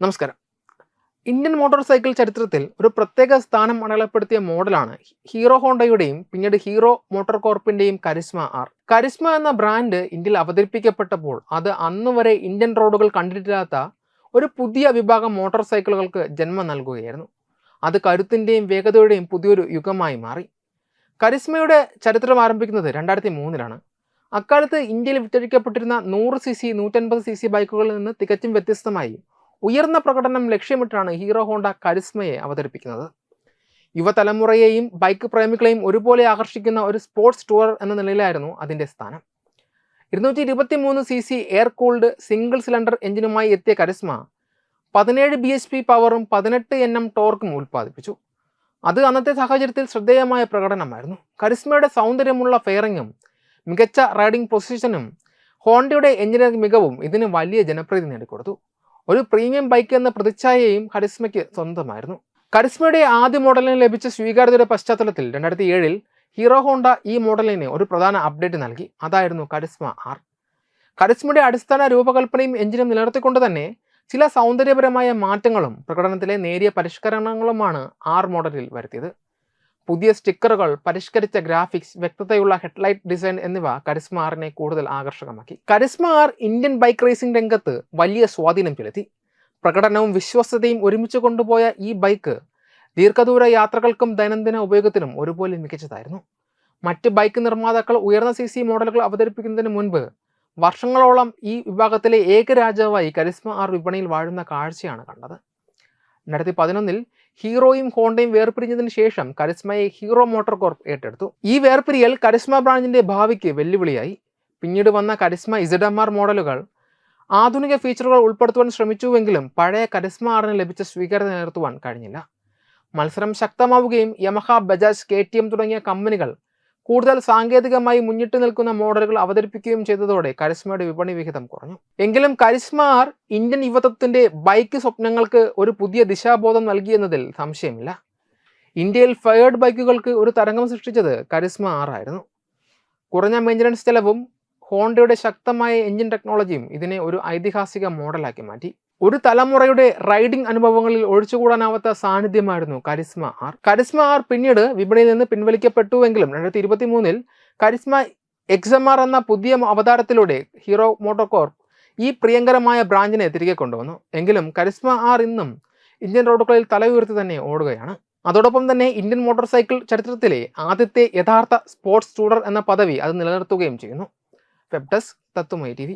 നമസ്കാരം. Indian motor cycle ചരിത്രത്തിൽ ഒരു പ്രത്യേക സ്ഥാനം അടയാളപ്പെടുത്തിയ മോഡലാണ് ഹീറോ ഹോണ്ടയുടെയും പിന്നീട് ഹീറോ മോട്ടോർ കോർപ്പിന്റെയും കരിസ്മ ആർ. കരിസ്മ എന്ന ബ്രാൻഡ് ഇന്ത്യയിൽ അവതരിപ്പിക്കപ്പെട്ടപ്പോൾ അത് അന്നുവരെ ഇന്ത്യൻ റോഡുകൾ കണ്ടിട്ടില്ലാത്ത ഒരു പുതിയ വിഭാഗം മോട്ടോർ സൈക്കിളുകൾക്ക് ജന്മം നൽകുകയായിരുന്നു. അത് കരുത്തിന്റെയും വേഗതയുടെയും പുതിയൊരു യുഗമായി മാറി. കരിസ്മയുടെ ചരിത്രം ആരംഭിക്കുന്നത് 2003-ലാണ്. അക്കാലത്ത് ഇന്ത്യയിൽ വിറ്റഴിക്കപ്പെട്ടിരുന്ന 100cc 150cc ബൈക്കുകളിൽ നിന്ന് തികച്ചും വ്യത്യസ്തമായി ഉയർന്ന പ്രകടനം ലക്ഷ്യമിട്ടാണ് ഹീറോ ഹോണ്ട കരിസ്മയെ അവതരിപ്പിക്കുന്നത്. യുവതലമുറയെയും ബൈക്ക് പ്രേമികളെയും ഒരുപോലെ ആകർഷിക്കുന്ന ഒരു സ്പോർട്സ് ടൂറർ എന്ന നിലയിലായിരുന്നു അതിൻ്റെ സ്ഥാനം. 223cc air cooled single cylinder എഞ്ചിനുമായി എത്തിയ കരിസ്മ 17 bhp പവറും 18 Nm ടോർക്കും ഉൽപ്പാദിപ്പിച്ചു. അത് അന്നത്തെ സാഹചര്യത്തിൽ ശ്രദ്ധേയമായ പ്രകടനമായിരുന്നു. കരിസ്മയുടെ സൗന്ദര്യമുള്ള ഫെയറിങ്ങും മികച്ച റൈഡിംഗ് പൊസിഷനും ഹോണ്ടയുടെ എഞ്ചിനീയറിംഗ് മികവും ഇതിന് വലിയ ജനപ്രീതി നേടിക്കൊടുത്തു. ഒരു പ്രീമിയം ബൈക്ക് എന്ന പ്രതിച്ഛായയും കരിസ്മയ്ക്ക് സ്വന്തമായിരുന്നു. കരിസ്മയുടെ ആദ്യ മോഡലിന് ലഭിച്ച സ്വീകാര്യതയുടെ പശ്ചാത്തലത്തിൽ 2007-ൽ ഹീറോ ഹോണ്ട ഈ മോഡലിന് ഒരു പ്രധാന അപ്ഡേറ്റ് നൽകി. അതായിരുന്നു കരിസ്മ ആർ. കരിസ്മയുടെ അടിസ്ഥാന രൂപകൽപ്പനയും എഞ്ചിനും നിലനിർത്തിക്കൊണ്ട് തന്നെ ചില സൗന്ദര്യപരമായ മാറ്റങ്ങളും പ്രകടനത്തിലെ നേരിയ പരിഷ്കരണങ്ങളുമാണ് ആർ മോഡലിൽ വരുത്തിയത്. പുതിയ സ്റ്റിക്കറുകൾ, പരിഷ്കരിച്ച ഗ്രാഫിക്സ്, വ്യക്തതയുള്ള ഹെഡ്ലൈറ്റ് ഡിസൈൻ എന്നിവ കരിസ്മ ആറിനെ കൂടുതൽ ആകർഷകമാക്കി. Karizma R Indian bike racing രംഗത്ത് വലിയ സ്വാധീനം ചെലുത്തി. പ്രകടനവും വിശ്വസ്തതയും ഒരുമിച്ച് കൊണ്ടുപോയ ഈ ബൈക്ക് ദീർഘദൂര യാത്രകൾക്കും ദൈനംദിന ഉപയോഗത്തിനും ഒരുപോലെ മികച്ചതായിരുന്നു. മറ്റ് ബൈക്ക് നിർമ്മാതാക്കൾ ഉയർന്ന CC മോഡലുകൾ അവതരിപ്പിക്കുന്നതിന് മുൻപ് വർഷങ്ങളോളം ഈ വിഭാഗത്തിലെ ഏക രാജാവായി കരിസ്മ ആർ വിപണിയിൽ വാഴുന്ന കാഴ്ചയാണ് കണ്ടത്. 2011-ൽ ഹീറോയും ഹോണ്ടയും വേർപിരിഞ്ഞതിന് ശേഷം കരിസ്മയെ ഹീറോ മോട്ടോർ കോർപ്പ് ഏറ്റെടുത്തു. ഈ വേർപിരിയൽ കരിസ്മ ബ്രാൻഡിന്റെ ഭാവിക്ക് വെല്ലുവിളിയായി. പിന്നീട് വന്ന കരിസ്മ ZMR മോഡലുകൾ ആധുനിക ഫീച്ചറുകൾ ഉൾപ്പെടുത്തുവാൻ ശ്രമിച്ചുവെങ്കിലും പഴയ കരിസ്മ ആറിന് ലഭിച്ച സ്വീകാര്യത നിലനിർത്തുവാൻ കഴിഞ്ഞില്ല. മത്സരം ശക്തമാവുകയും യമഹ, ബജാജ്, KTM തുടങ്ങിയ കമ്പനികൾ കൂടുതൽ സാങ്കേതികമായി മുന്നിട്ട് നിൽക്കുന്ന മോഡലുകൾ അവതരിപ്പിക്കുകയും ചെയ്തതോടെ കരിസ്മയുടെ വിപണി വിഹിതം കുറഞ്ഞു. എങ്കിലും കരിസ്മ ആർ ഇന്ത്യൻ യുവത്വത്തിന്റെ ബൈക്ക് സ്വപ്നങ്ങൾക്ക് ഒരു പുതിയ ദിശാബോധം നൽകിയെന്നതിൽ സംശയമില്ല. ഇന്ത്യയിൽ ഫയേർഡ് ബൈക്കുകൾക്ക് ഒരു തരംഗം സൃഷ്ടിച്ചത് കരിസ്മ ആർ ആയിരുന്നു. കുറഞ്ഞ മെയിൻ്റനൻസ് ചെലവും ഹോണ്ടയുടെ ശക്തമായ എഞ്ചിൻ ടെക്നോളജിയും ഇതിനെ ഒരു ഐതിഹാസിക മോഡലാക്കി മാറ്റി. ഒരു തലമുറയുടെ റൈഡിംഗ് അനുഭവങ്ങളിൽ ഒഴിച്ചുകൂടാനാവാത്ത സാന്നിധ്യമായിരുന്നു കരിസ്മ ആർ. കരിസ്മ ആർ പിന്നീട് വിപണിയിൽ നിന്ന് പിൻവലിക്കപ്പെട്ടുവെങ്കിലും 2023-ൽ കരിസ്മ XMR എന്ന പുതിയ അവതാരത്തിലൂടെ ഹീറോ മോട്ടോർ കോർപ്പ് ഈ പ്രിയങ്കരമായ ബ്രാൻഡിനെ തിരികെ കൊണ്ടുവന്നു. എങ്കിലും കരിസ്മ ആർ ഇന്നും ഇന്ത്യൻ റോഡുകളിൽ തല ഉയർത്തി തന്നെ ഓടുകയാണ്. അതോടൊപ്പം തന്നെ ഇന്ത്യൻ മോട്ടോർ സൈക്കിൾ ചരിത്രത്തിലെ ആദ്യത്തെ യഥാർത്ഥ സ്പോർട്സ് ടൂറർ എന്ന പദവി അത് നിലനിർത്തുകയും ചെയ്യുന്നു. Web desk Tathvamayi TV.